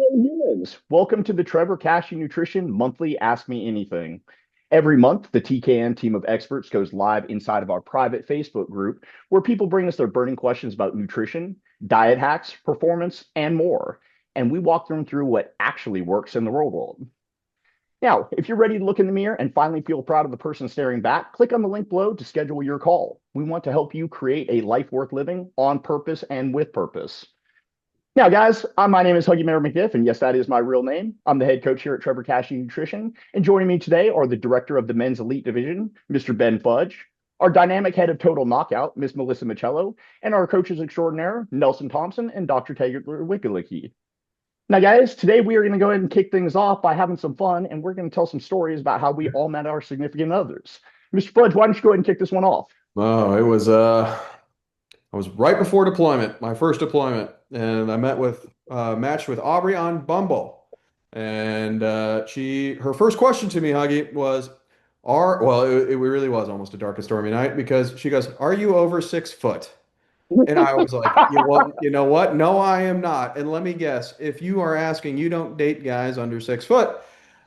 Hello, humans. Welcome to the Trevor Kashey Nutrition monthly Ask Me Anything. Every month, the TKN team of experts goes live inside of our private Facebook group where people bring us their burning questions about nutrition, diet hacks, performance, and more. And we walk them through what actually works in the real world. Now, if you're ready to look in the mirror and finally feel proud of the person staring back, click on the link below to schedule your call. We want to help you create a life worth living on purpose and with purpose. Now, guys, my name is Huggy Mayer McNiff, and yes, that is my real name. I'm the head coach here at Trevor Kashey Nutrition, and joining me today are the director of the men's elite division, Mr. Ben Fudge, our dynamic head of Total Knockout, Miss Melissa Michello, and our coaches extraordinaire, Nelson Thompson and Dr. Taylor Wickelicki. Now, guys, today we are going to go ahead and kick things off by having some fun, and we're going to tell some stories about how we all met our significant others. Mr. Fudge, why don't you go ahead and kick this one off? Oh, I was right before deployment, my first deployment, and I matched with Aubrey on Bumble, and her first question to me, Huggy, was, it really was almost a dark and stormy night because she goes, "Are you over 6 foot?" And I was like, you know what? No, I am not. And let me guess, if you are asking, you don't date guys under 6 foot.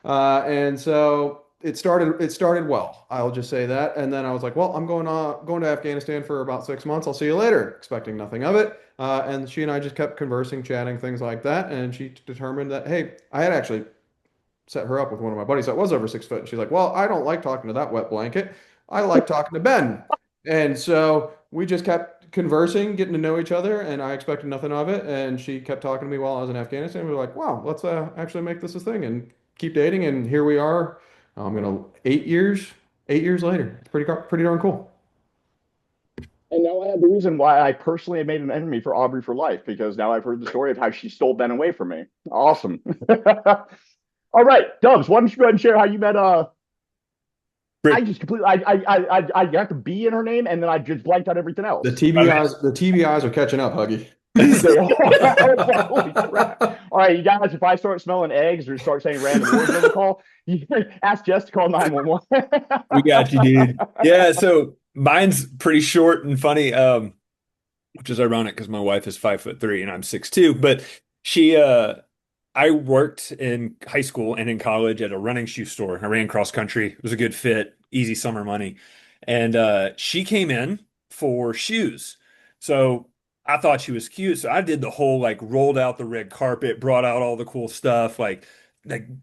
And so it started well. I'll just say that. And then I was like, well, I'm going to Afghanistan for about 6 months. I'll see you later, expecting nothing of it. And she and I just kept conversing, chatting, things like that. And she determined that, hey, I had actually set her up with one of my buddies that was over 6 foot. And she's like, well, I don't like talking to that wet blanket. I like talking to Ben. And so we just kept conversing, getting to know each other, and I expected nothing of it. And she kept talking to me while I was in Afghanistan. We were like, wow, let's actually make this a thing and keep dating. And here we are. I'm gonna 8 years later. It's pretty darn cool. And now I have the reason why I personally have made an enemy for Aubrey for life, because now I've heard the story of how she stole Ben away from me. Awesome. All right, Dubs, why don't you go ahead and share how you met I Britt, just completely I got the B in her name and then I just blanked out everything The else. my man. TBIs are catching up, Huggy. They are. Holy crap. All right, you guys, if I start smelling eggs or start saying random words on the call, you ask Jess to call 911. We got you, dude. Yeah, so mine's pretty short and funny, which is ironic because my wife is 5'3" and I'm 6'2". But she, I worked in high school and in college at a running shoe store. I ran cross country. It was a good fit, easy summer money. And she came in for shoes. So I thought she was cute. So I did the whole like rolled out the red carpet, brought out all the cool stuff, like,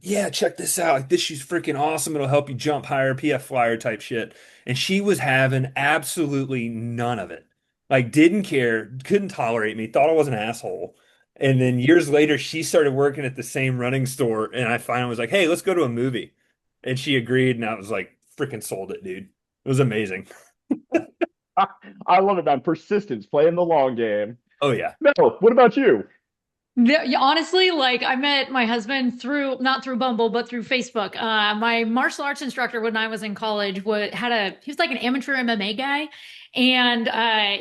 yeah, check this out. Like this shoe's freaking awesome. It'll help you jump higher, PF flyer type shit. And she was having absolutely none of it. Like, didn't care, couldn't tolerate me, thought I was an asshole. And then years later, she started working at the same running store, and I finally was like, "Hey, let's go to a movie." And she agreed, and I was like, freaking sold it, dude. It was amazing. I love it, man. Persistence, playing the long game. Oh yeah. No, what about you? Yeah, honestly, like I met my husband through not through Bumble, but through Facebook. My martial arts instructor when I was in college he was like an amateur MMA guy, and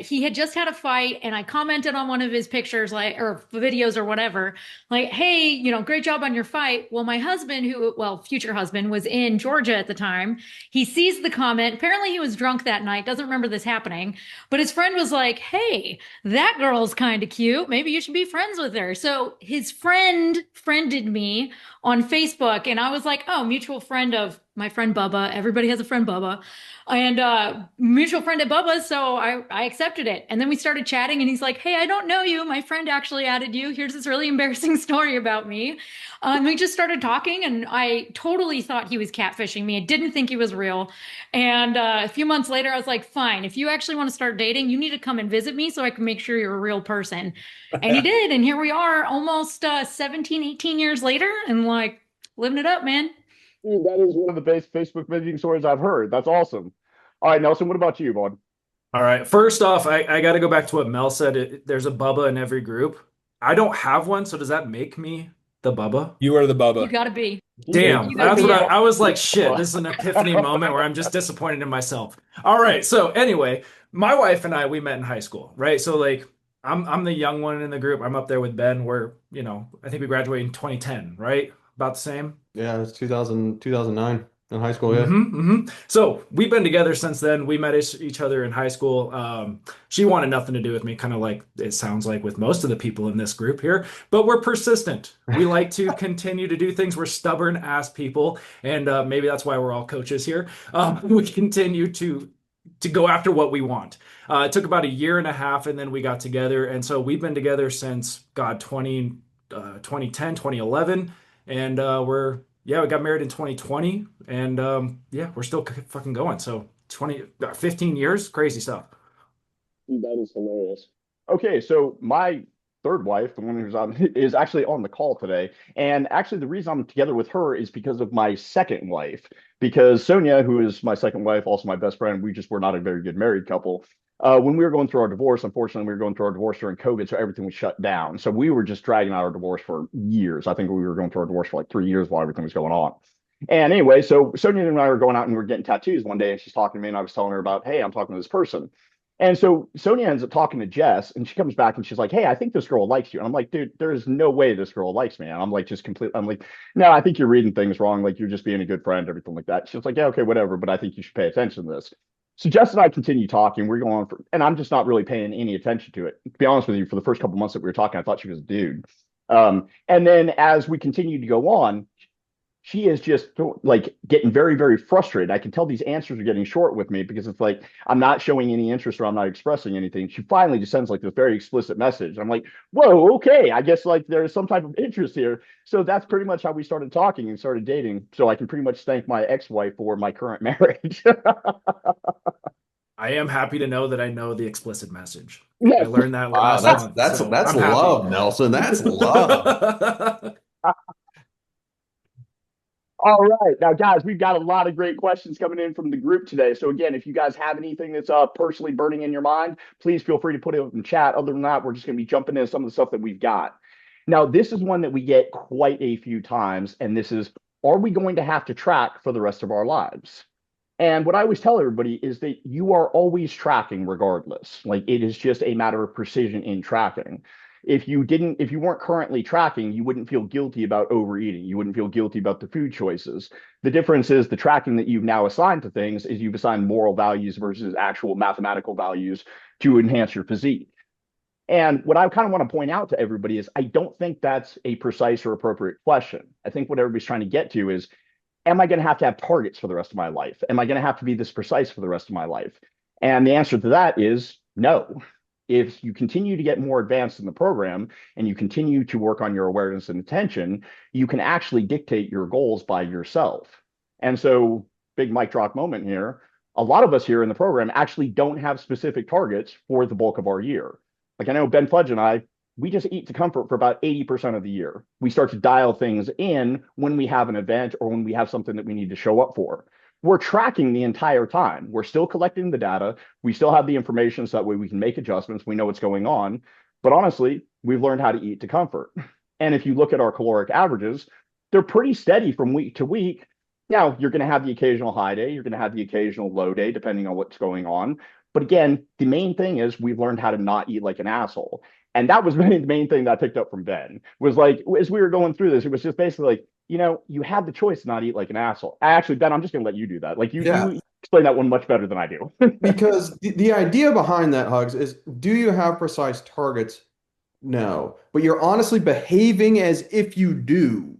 he had just had a fight, and I commented on one of his pictures, like or videos or whatever, like, "Hey, great job on your fight." Well, my husband, future husband, was in Georgia at the time. He sees the comment. Apparently, he was drunk that night. Doesn't remember this happening, but his friend was like, "Hey, that girl's kind of cute. Maybe you should be friends with her." So his friend friended me on Facebook, and I was like, "Oh, mutual friend of my friend Bubba. Everybody has a friend Bubba, and mutual friend at Bubba." So I accepted it, and then we started chatting, and he's like, "Hey, I don't know you. My friend actually added you. Here's this really embarrassing story about me." And we just started talking, and I totally thought he was catfishing me. I didn't think he was real. And a few months later, I was like, "Fine, if you actually want to start dating, you need to come and visit me so I can make sure you're a real person." And he did. And here we are almost 17, 18 years later and like living it up, man. Dude, that is one of the best Facebook visiting stories I've heard. That's awesome. All right, Nelson, what about you, bud? All right. First off, I got to go back to what Mel said. There's a Bubba in every group. I don't have one, so does that make me the Bubba? You are the You Bubba. gotta be. Damn, You gotta that's be what it. I was like. Shit, this is an epiphany moment where I'm just disappointed in myself. All right. So anyway, my wife and I we met in high school, right? So like I'm the young one in the group. I'm up there with Ben. I think we graduated in 2010, right? About the same. Yeah, it's 2009. In high school, yeah. So we've been together since then. We met each other in high school. She wanted nothing to do with me, kind of like it sounds like with most of the people in this group here, but we're persistent. We like to continue to do things. We're stubborn ass people, and maybe that's why we're all coaches here. We continue to go after what we want. It took about a year and a half, and then we got together. And so we've been together since, God, 2010, 2011. And we got married in 2020. And we're still fucking going. So 15 years, crazy stuff. That is hilarious. Okay, so my third wife, the one who's on, is actually on the call today. And actually, the reason I'm together with her is because of my second wife. Because Sonia, who is my second wife, also my best friend, we just were not a very good married couple. When we were going through our divorce, unfortunately, we were going through our divorce during COVID, so everything was shut down. So we were just dragging out our divorce for years. I think we were going through our divorce for like 3 years while everything was going on. And anyway, so Sonia and I were going out and we were getting tattoos one day, and she's talking to me, and I was telling her about, hey, I'm talking to this person. And so Sonia ends up talking to Jess, and she comes back and she's like, hey, I think this girl likes you. And I'm like, dude, there is no way this girl likes me. And I'm like, I'm like, no, I think you're reading things wrong. Like, you're just being a good friend, everything like that. She was like, yeah, okay, whatever, but I think you should pay attention to this. So Jess and I continue talking. We're going on and I'm just not really paying any attention to it. To be honest with you, for the first couple months that we were talking, I thought she was a dude. And then as we continue to go on, she is just like getting very, very frustrated. I can tell these answers are getting short with me because it's like I'm not showing any interest or I'm not expressing anything. She finally just sends like this very explicit message. I'm like, whoa, okay. I guess like there's some type of interest here. So that's pretty much how we started talking and started dating. So I can pretty much thank my ex-wife for my current marriage. I am happy to know that I know the explicit message. Yes. I learned that Wow, last month. that's So that's I'm happy. love, Nelson. That's love. All right. Now, guys, we've got a lot of great questions coming in from the group today. So, again, if you guys have anything that's personally burning in your mind, please feel free to put it in chat. Other than that, we're just going to be jumping into some of the stuff that we've got. Now, this is one that we get quite a few times, and this is, are we going to have to track for the rest of our lives? And what I always tell everybody is that you are always tracking regardless. Like, it is just a matter of precision in tracking. If you weren't currently tracking, you wouldn't feel guilty about overeating. You wouldn't feel guilty about the food choices. The difference is the tracking that you've now assigned to things is you've assigned moral values versus actual mathematical values to enhance your physique. And what I kind of want to point out to everybody is I don't think that's a precise or appropriate question. I think what everybody's trying to get to is, am I going to have targets for the rest of my life? Am I going to have to be this precise for the rest of my life? And the answer to that is no. If you continue to get more advanced in the program and you continue to work on your awareness and attention, you can actually dictate your goals by yourself. And so, big mic drop moment here. A lot of us here in the program actually don't have specific targets for the bulk of our year. Like I know Ben Fudge and I, we just eat to comfort for about 80% of the year. We start to dial things in when we have an event or when we have something that we need to show up for. We're tracking the entire time. We're still collecting the data. We still have the information so that way we can make adjustments. We know what's going on. But honestly, we've learned how to eat to comfort. And if you look at our caloric averages, they're pretty steady from week to week. Now, you're going to have the occasional high day. You're going to have the occasional low day, depending on what's going on. But again, the main thing is we've learned how to not eat like an asshole. And that was the main thing that I picked up from Ben was like, as we were going through this, it was just basically like, you had the choice to not eat like an asshole. Actually, Ben, I'm just going to let you do that. Like you explain that one much better than I do. Because the idea behind that, Hugs, is do you have precise targets? No. But you're honestly behaving as if you do.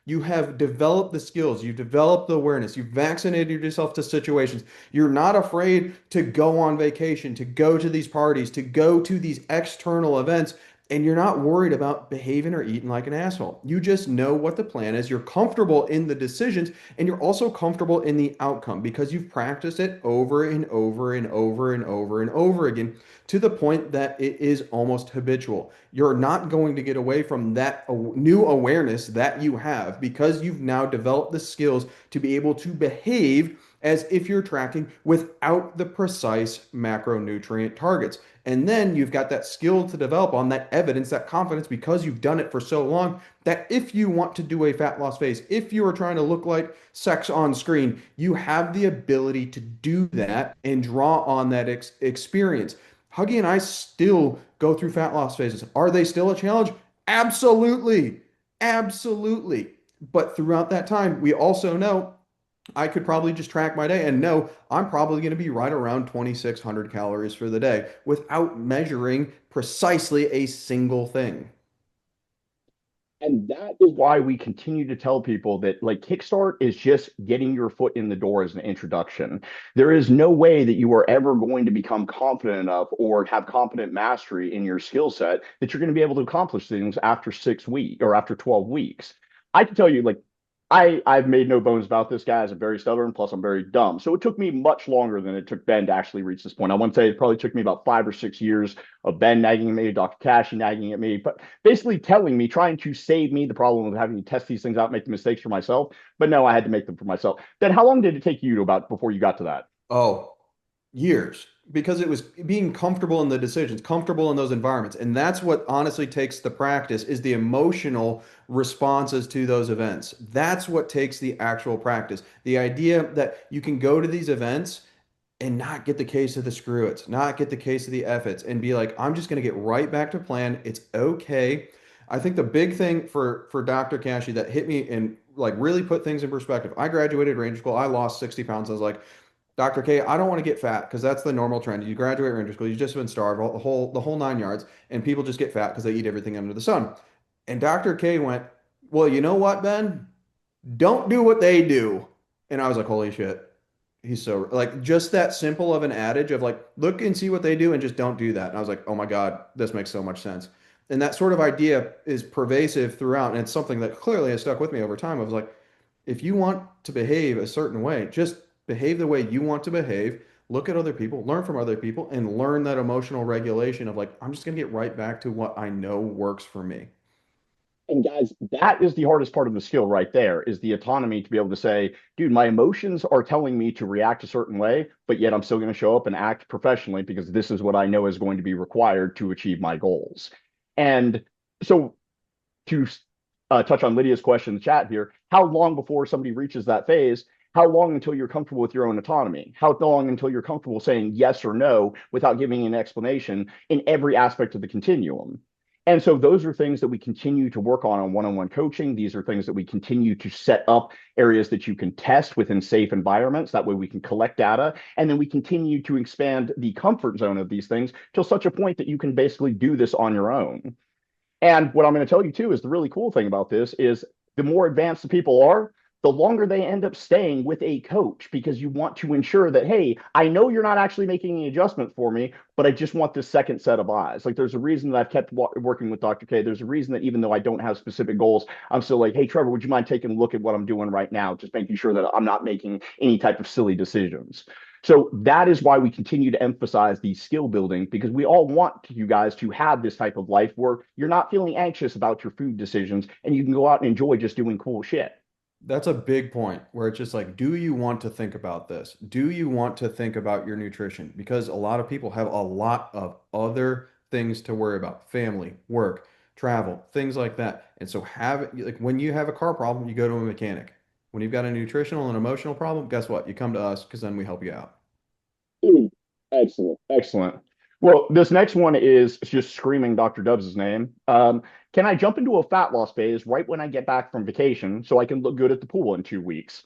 You have developed the skills, you've developed the awareness, you've vaccinated yourself to situations. You're not afraid to go on vacation, to go to these parties, to go to these external events, and you're not worried about behaving or eating like an asshole. You just know what the plan is. You're comfortable in the decisions, and you're also comfortable in the outcome because you've practiced it over and over and over and over and over again to the point that it is almost habitual. You're not going to get away from that new awareness that you have because you've now developed the skills to be able to behave as if you're tracking without the precise macronutrient targets. And then you've got that skill to develop on that evidence, that confidence, because you've done it for so long that if you want to do a fat loss phase, if you are trying to look like sex on screen, you have the ability to do that and draw on that experience. Huggy and I still go through fat loss phases. Are they still a challenge? Absolutely. Absolutely. But throughout that time, we also know I could probably just track my day and know I'm probably going to be right around 2,600 calories for the day without measuring precisely a single thing. And that is why we continue to tell people that like Kickstart is just getting your foot in the door as an introduction. There is no way that you are ever going to become confident enough or have competent mastery in your skill set that you're going to be able to accomplish things after 6 weeks or after 12 weeks. I can tell you, like, I've made no bones about this, guys. I'm very stubborn, plus I'm very dumb. So it took me much longer than it took Ben to actually reach this point. I want to say it probably took me about 5 or 6 years of Ben nagging at me, Dr. Kashey nagging at me, but basically telling me, trying to save me the problem of having to test these things out, make the mistakes for myself. But no, I had to make them for myself. Then how long did it take you to about before you got to that? Oh, years, because it was being comfortable in the decisions, comfortable in those environments. And that's what honestly takes the practice is the emotional responses to those events. That's what takes the actual practice. The idea that you can go to these events and not get the case of the screw its, not get the case of the F its, and be like, I'm just going to get right back to plan. It's okay. I think the big thing for Dr. Kashey that hit me and like really put things in perspective. I graduated Ranger School. I lost 60 pounds. I was like, Dr. K, I don't want to get fat because that's the normal trend. You graduate Ranger School, you've just been starved, the whole 9 yards, and people just get fat because they eat everything under the sun. And Dr. K went, well, you know what, Ben? Don't do what they do. And I was like, holy shit. He's so like just that simple of an adage of like, look and see what they do and just don't do that. And I was like, oh my God, this makes so much sense. And that sort of idea is pervasive throughout. And it's something that clearly has stuck with me over time. I was like, if you want to behave a certain way, just behave the way you want to behave. Look at other people, learn from other people, and learn that emotional regulation of like, I'm just going to get right back to what I know works for me. And guys, that is the hardest part of the skill right there is the autonomy to be able to say, dude, my emotions are telling me to react a certain way, but yet I'm still going to show up and act professionally because this is what I know is going to be required to achieve my goals. And so to touch on Lydia's question in the chat here, how long before somebody reaches that phase? How long until you're comfortable with your own autonomy? How long until you're comfortable saying yes or no without giving an explanation in every aspect of the continuum? And so those are things that we continue to work on one-on-one coaching. These are things that we continue to set up areas that you can test within safe environments. That way we can collect data. And then we continue to expand the comfort zone of these things till such a point that you can basically do this on your own. And what I'm going to tell you too is the really cool thing about this is the more advanced the people are, the longer they end up staying with a coach because you want to ensure that, hey, I know you're not actually making any adjustment for me, but I just want this second set of eyes. Like there's a reason that I've kept working with Dr. K. There's a reason that even though I don't have specific goals, I'm still like, hey, Trevor, would you mind taking a look at what I'm doing right now? Just making sure that I'm not making any type of silly decisions. So that is why we continue to emphasize the skill building because we all want you guys to have this type of life where you're not feeling anxious about your food decisions and you can go out and enjoy just doing cool shit. That's a big point where it's just like, do you want to think about this? Do you want to think about your nutrition? Because a lot of people have a lot of other things to worry about, family, work, travel, things like that. And so have like when you have a car problem, you go to a mechanic. When you've got a nutritional and emotional problem, guess what? You come to us because then we help you out. Ooh, excellent, excellent. Well, this next one is just screaming Dr. Dubs' name. Can I jump into a fat loss phase right when I get back from vacation so I can look good at the pool in 2 weeks?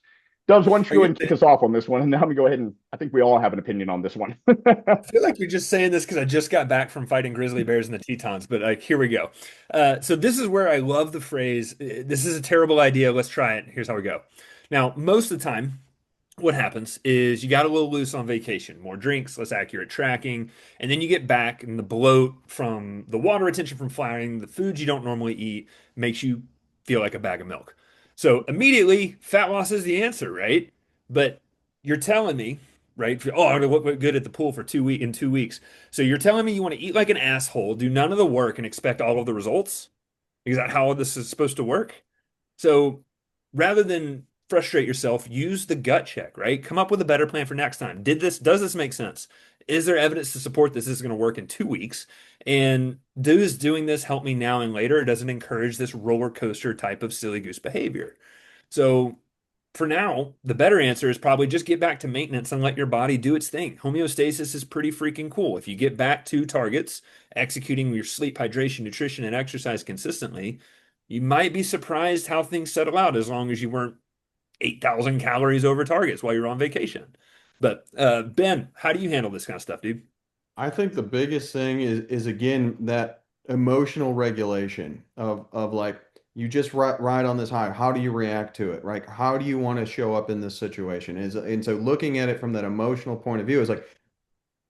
Dubs, why don't you Are go you, ahead and kick us off on this one? And then I'm going to go ahead and I think we all have an opinion on this one. I feel like you're just saying this because I just got back from fighting grizzly bears in the Tetons, but like here we go. So this is where I love the phrase, this is a terrible idea, let's try it. Here's how we go. Now, most of the time, what happens is you got a little loose on vacation, more drinks, less accurate tracking, and then you get back and the bloat from the water retention from flying, the foods you don't normally eat makes you feel like a bag of milk. So immediately, fat loss is the answer, right? But you're telling me, right? Oh, I'm gonna look good at the pool for 2 week in 2 weeks. So you're telling me you want to eat like an asshole, do none of the work, and expect all of the results? Is that how this is supposed to work? So rather than frustrate yourself, use the gut check, right? Come up with a better plan for next time. Does this make sense? Is there evidence to support this is going to work in 2 weeks? And does doing this help me now and later? It doesn't encourage this roller coaster type of silly goose behavior. So for now, the better answer is probably just get back to maintenance and let your body do its thing. Homeostasis is pretty freaking cool. If you get back to targets, executing your sleep, hydration, nutrition, and exercise consistently, you might be surprised how things settle out as long as you weren't 8,000 calories over targets while you're on vacation. But Ben, how do you handle this kind of stuff, dude? I think the biggest thing is again that emotional regulation of like you just ride on this high. How do you react to it? Right? How do you want to show up in this situation? And so looking at it from that emotional point of view is like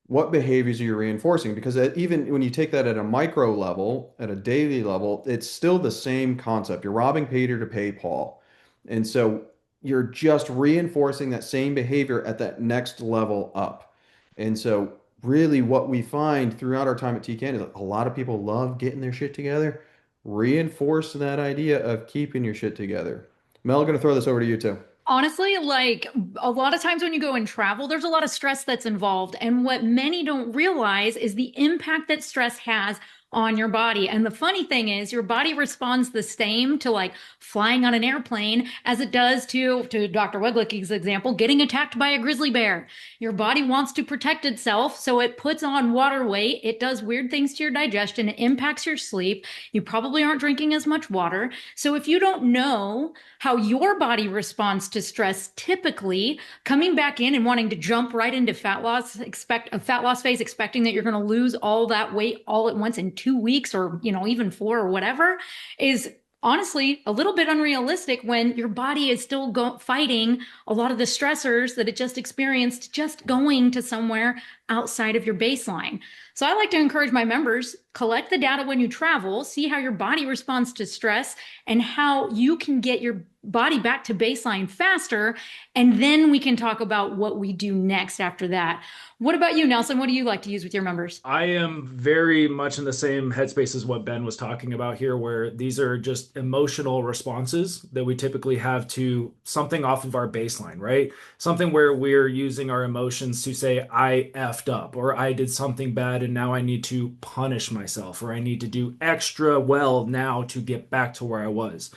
what behaviors are you reinforcing? Because even when you take that at a micro level, at a daily level, it's still the same concept. You're robbing Peter to pay Paul. And so you're just reinforcing that same behavior at that next level up. And so really what we find throughout our time at TKN is a lot of people love getting their shit together. Reinforce that idea of keeping your shit together. Mel, I'm going to throw this over to you too. Honestly, like a lot of times when you go and travel, there's a lot of stress that's involved. And what many don't realize is the impact that stress has on your body. And the funny thing is your body responds the same to like flying on an airplane as it does to Dr. Weglick's example, getting attacked by a grizzly bear. Your body wants to protect itself, so it puts on water weight. It does weird things to your digestion. It impacts your sleep. You probably aren't drinking as much water. So if you don't know how your body responds to stress, typically coming back in and wanting to jump right into fat loss, expect a fat loss phase, expecting that you're going to lose all that weight all at once in 2 weeks or, even 4 or whatever, is honestly a little bit unrealistic when your body is still fighting a lot of the stressors that it just experienced just going to somewhere outside of your baseline. So I like to encourage my members, collect the data when you travel, see how your body responds to stress and how you can get your body back to baseline faster. And then we can talk about what we do next after that. What about you, Nelson? What do you like to use with your members? I am very much in the same headspace as what Ben was talking about here, where these are just emotional responses that we typically have to something off of our baseline, right? Something where we're using our emotions to say, I effed up, or I did something bad and now I need to punish myself, or I need to do extra well now to get back to where I was.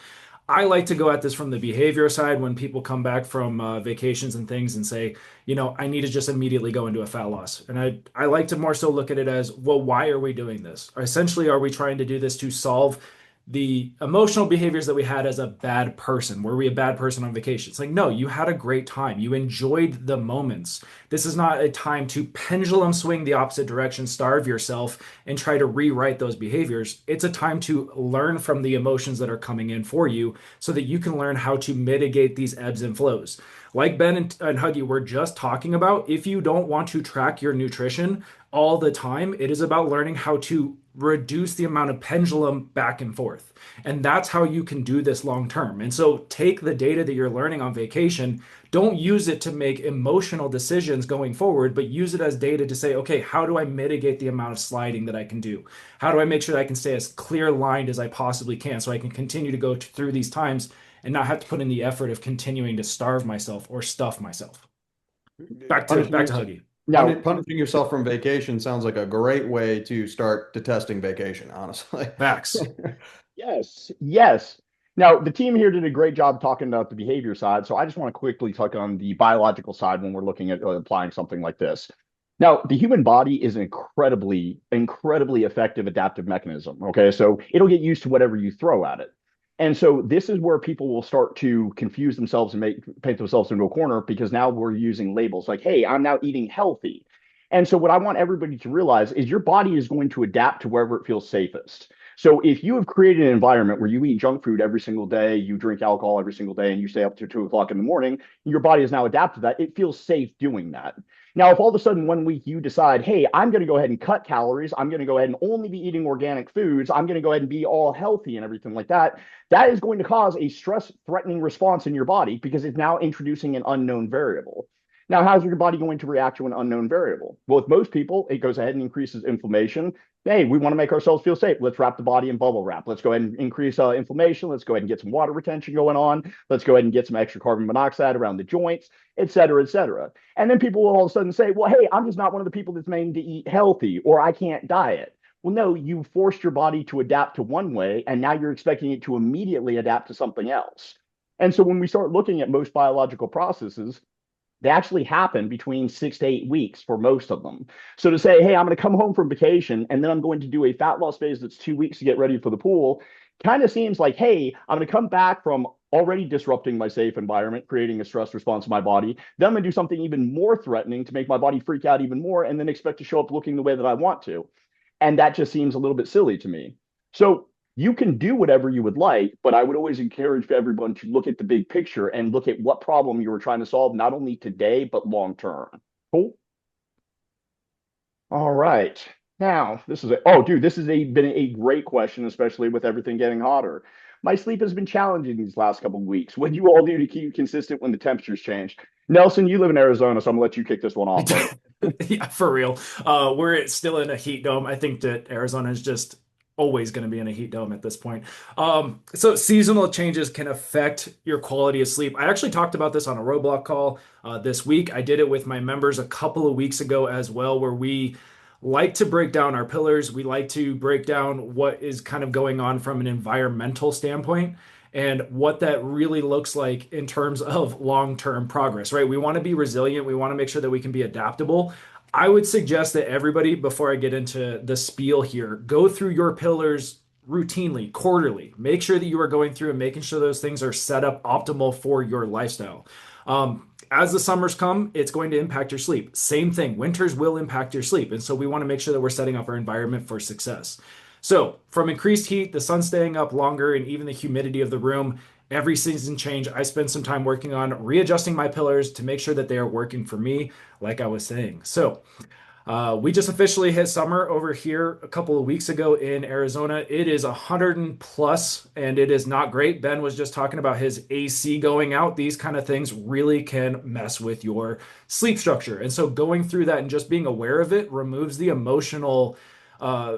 I like to go at this from the behavior side when people come back from vacations and things and say, I need to just immediately go into a fat loss. And I like to more so look at it as, well, why are we doing this? Or essentially, are we trying to do this to solve the emotional behaviors that we had as a bad person? Were we a bad person on vacation? It's like, no, you had a great time. You enjoyed the moments. This is not a time to pendulum swing the opposite direction, starve yourself, and try to rewrite those behaviors. It's a time to learn from the emotions that are coming in for you so that you can learn how to mitigate these ebbs and flows. Like Ben and Huggy were just talking about, if you don't want to track your nutrition all the time, it is about learning how to reduce the amount of pendulum back and forth. And that's how you can do this long term. And so take the data that you're learning on vacation, don't use it to make emotional decisions going forward, but use it as data to say, okay, how do I mitigate the amount of sliding that I can do? How do I make sure that I can stay as clear lined as I possibly can so I can continue to go through these times and not have to put in the effort of continuing to starve myself or stuff myself. Back to Huggy. Now, punishing yourself from vacation sounds like a great way to start detesting vacation, honestly. Facts. Yes. Now, the team here did a great job talking about the behavior side, so I just want to quickly talk on the biological side when we're looking at applying something like this. Now, the human body is an incredibly effective adaptive mechanism, okay? So it'll get used to whatever you throw at it. And so this is where people will start to confuse themselves and paint themselves into a corner because now we're using labels like, hey, I'm now eating healthy. And so what I want everybody to realize is your body is going to adapt to wherever it feels safest. So if you have created an environment where you eat junk food every single day, you drink alcohol every single day, and you stay up to 2 o'clock in the morning, your body is now adapted to that. It feels safe doing that. Now, if all of a sudden 1 week you decide, hey, I'm going to go ahead and cut calories, I'm going to go ahead and only be eating organic foods, I'm going to go ahead and be all healthy and everything like that, that is going to cause a stress-threatening response in your body because it's now introducing an unknown variable. Now, how's your body going to react to an unknown variable? Well, with most people, it goes ahead and increases inflammation. Hey, we want to make ourselves feel safe. Let's wrap the body in bubble wrap. Let's go ahead and increase inflammation. Let's go ahead and get some water retention going on. Let's go ahead and get some extra carbon monoxide around the joints, et cetera, et cetera. And then people will all of a sudden say, well, hey, I'm just not one of the people that's made to eat healthy, or I can't diet. Well, no, you forced your body to adapt to one way, and now you're expecting it to immediately adapt to something else. And so when we start looking at most biological processes, they actually happen between 6 to 8 weeks for most of them. So to say, hey, I'm going to come home from vacation and then I'm going to do a fat loss phase that's 2 weeks to get ready for the pool kind of seems like, hey, I'm going to come back from already disrupting my safe environment, creating a stress response in my body. Then I'm going to do something even more threatening to make my body freak out even more and then expect to show up looking the way that I want to. And that just seems a little bit silly to me. So you can do whatever you would like, but I would always encourage everyone to look at the big picture and look at what problem you were trying to solve, not only today, but long term. Cool. All right. Now, this has been a great question, especially with everything getting hotter. My sleep has been challenging these last couple of weeks. What do you all do to keep consistent when the temperatures change? Nelson, you live in Arizona, so I'm gonna let you kick this one off, buddy. Yeah, for real. We're still in a heat dome. I think that Arizona is just always going to be in a heat dome at this point. So seasonal changes can affect your quality of sleep. I actually talked about this on a Roblox call this week. I did it with my members a couple of weeks ago as well, where we like to break down our pillars. We like to break down what is kind of going on from an environmental standpoint and what that really looks like in terms of long-term progress, right? We want to be resilient. We want to make sure that we can be adaptable. I would suggest that everybody, before I get into the spiel here, go through your pillars routinely, quarterly. Make sure that you are going through and making sure those things are set up optimal for your lifestyle. As the summers come, it's going to impact your sleep. Same thing, winters will impact your sleep. And so we want to make sure that we're setting up our environment for success. So, from increased heat, the sun staying up longer, and even the humidity of the room, every season change, I spend some time working on readjusting my pillars to make sure that they are working for me, like I was saying. So, we just officially hit summer over here a couple of weeks ago in Arizona. It is 100 and plus, and it is not great. Ben was just talking about his AC going out. These kind of things really can mess with your sleep structure. And so going through that and just being aware of it removes the emotional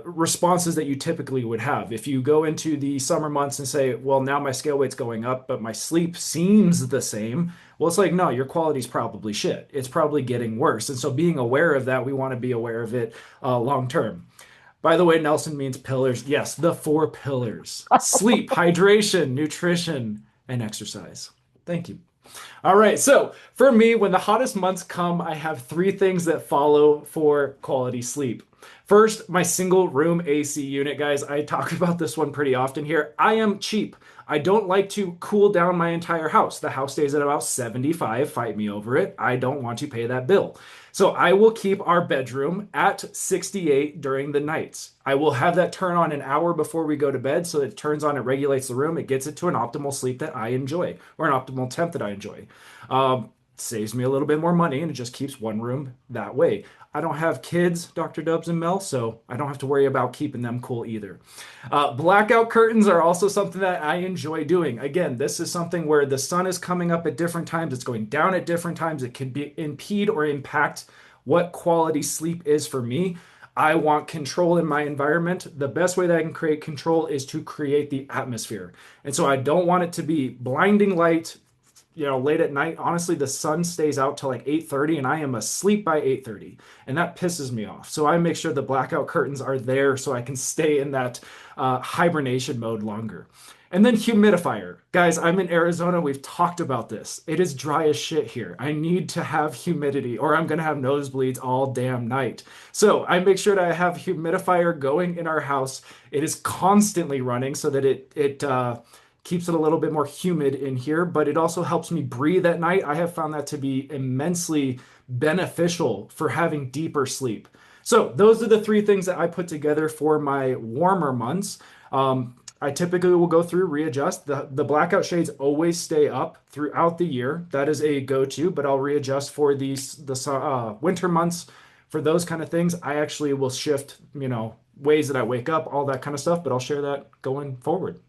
responses that you typically would have. If you go into the summer months and say, well, now my scale weight's going up, but my sleep seems the same. Well, it's like, no, your quality's probably shit. It's probably getting worse. And so being aware of that, we want to be aware of it long term. By the way, Nelson means pillars. Yes, the four pillars: sleep, hydration, nutrition, and exercise. Thank you. All right. So for me, when the hottest months come, I have three things that follow for quality sleep. First, my single room AC unit, guys. I talk about this one pretty often here. I am cheap. I don't like to cool down my entire house. The house stays at about 75. Fight me over it. I don't want to pay that bill. So I will keep our bedroom at 68 during the nights. I will have that turn on an hour before we go to bed. So it turns on, it regulates the room. It gets it to an optimal sleep that I enjoy, or an optimal temp that I enjoy. Saves me a little bit more money, and it just keeps one room that way. I don't have kids, Dr. Dubs and Mel, so I don't have to worry about keeping them cool either. Blackout curtains are also something that I enjoy doing. Again, this is something where the sun is coming up at different times. It's going down at different times. It can impede or impact what quality sleep is for me. I want control in my environment. The best way that I can create control is to create the atmosphere. And so I don't want it to be blinding light, late at night. Honestly, the sun stays out till like 8:30 and I am asleep by 8:30, and that pisses me off. So I make sure the blackout curtains are there so I can stay in that hibernation mode longer. And then humidifier. Guys, I'm in Arizona. We've talked about this. It is dry as shit here. I need to have humidity or I'm going to have nosebleeds all damn night. So I make sure that I have humidifier going in our house. It is constantly running so that it keeps it a little bit more humid in here, but it also helps me breathe at night. I have found that to be immensely beneficial for having deeper sleep. So those are the three things that I put together for my warmer months. I typically will go through, readjust. The blackout shades always stay up throughout the year. That is a go-to, but I'll readjust for the winter months. For those kind of things, I actually will shift, ways that I wake up, all that kind of stuff, but I'll share that going forward.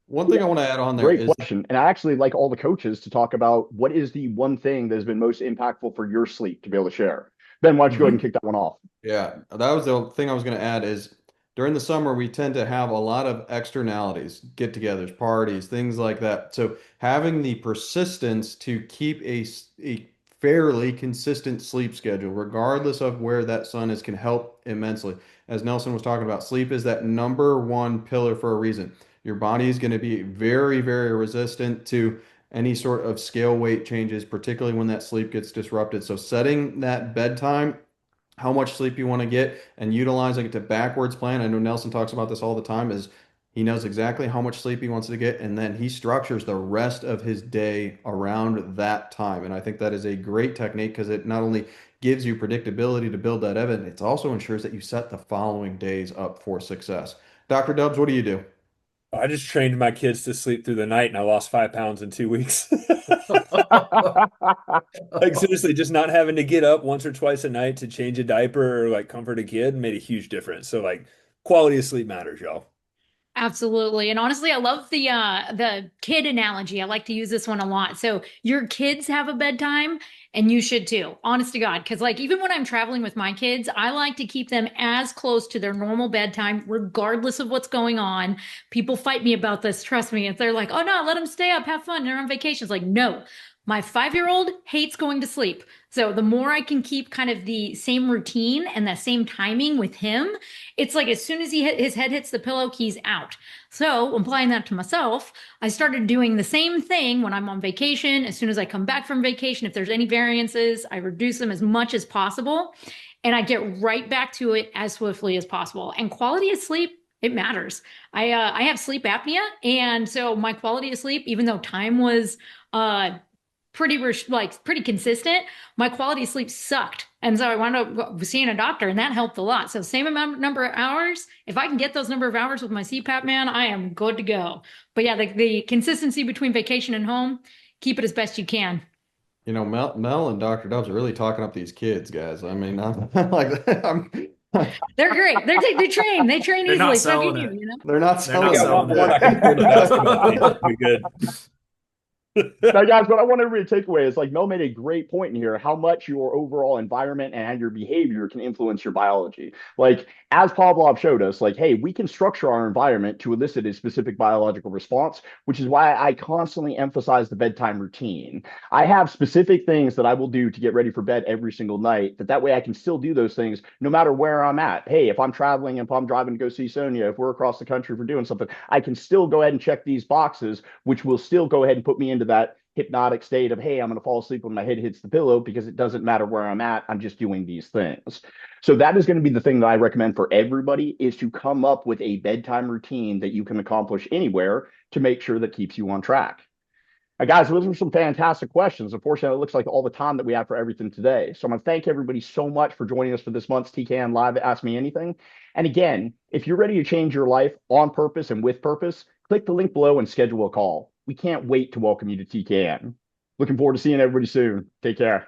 One thing I want to add on there Great is question. And I actually like all the coaches to talk about what is the one thing that has been most impactful for your sleep to be able to share. Ben, why don't you go ahead and kick that one off? Yeah, that was the thing I was going to add is during the summer, we tend to have a lot of externalities, get-togethers, parties, things like that. So having the persistence to keep a fairly consistent sleep schedule, regardless of where that sun is, can help immensely. As Nelson was talking about, sleep is that number one pillar for a reason. Your body is going to be very, very resistant to any sort of scale weight changes, particularly when that sleep gets disrupted. So setting that bedtime, how much sleep you want to get, and utilizing it to backwards plan. I know Nelson talks about this all the time, is He knows exactly how much sleep he wants to get, and then he structures the rest of his day around that time. And I think that is a great technique because it not only gives you predictability to build that evidence, it also ensures that you set the following days up for success. Dr. Dubs, what do you do? I just trained my kids to sleep through the night and I lost 5 pounds in 2 weeks. Like seriously, just not having to get up once or twice a night to change a diaper or like comfort a kid made a huge difference. So like quality of sleep matters, y'all. Absolutely. And honestly, I love the kid analogy. I like to use this one a lot. So your kids have a bedtime and you should too. Honest to God. Cause like even when I'm traveling with my kids, I like to keep them as close to their normal bedtime, regardless of what's going on. People fight me about this. Trust me. If they're like, oh no, let them stay up, have fun. They're on vacation. It's like, no, my 5-year-old hates going to sleep. So the more I can keep kind of the same routine and that same timing with him, it's like as soon as his head hits the pillow, he's out. So applying that to myself, I started doing the same thing when I'm on vacation. As soon as I come back from vacation, if there's any variances, I reduce them as much as possible. And I get right back to it as swiftly as possible. And quality of sleep, it matters. I have sleep apnea. And so my quality of sleep, even though time was pretty consistent, my quality of sleep sucked. And so I wound up seeing a doctor and that helped a lot. So same number of hours, if I can get those number of hours with my CPAP, man, I am good to go. But yeah, the consistency between vacation and home, keep it as best you can. You know, Mel and Dr. Dubs are really talking up these kids, guys. I mean, I'm like, They're great. They train They're not easily. So selling can it. you, you know? they're not They're not selling selling it. One I can afford a basketball team. That'd be good. Now, guys, what I want everybody to take away is like Mel made a great point in here, how much your overall environment and your behavior can influence your biology. Like, as Pavlov showed us, like, hey, we can structure our environment to elicit a specific biological response, which is why I constantly emphasize the bedtime routine. I have specific things that I will do to get ready for bed every single night, that way I can still do those things no matter where I'm at. Hey, if I'm traveling, if I'm driving to go see Sonia, if we're across the country for doing something, I can still go ahead and check these boxes, which will still go ahead and put me into that hypnotic state of, hey, I'm going to fall asleep when my head hits the pillow because it doesn't matter where I'm at. I'm just doing these things. So that is going to be the thing that I recommend for everybody, is to come up with a bedtime routine that you can accomplish anywhere to make sure that keeps you on track. Guys, those were some fantastic questions. Unfortunately, it looks like all the time that we have for everything today. So I'm going to thank everybody so much for joining us for this month's TKN Live Ask Me Anything. And again, if you're ready to change your life on purpose and with purpose, click the link below and schedule a call. We can't wait to welcome you to TKN. Looking forward to seeing everybody soon. Take care.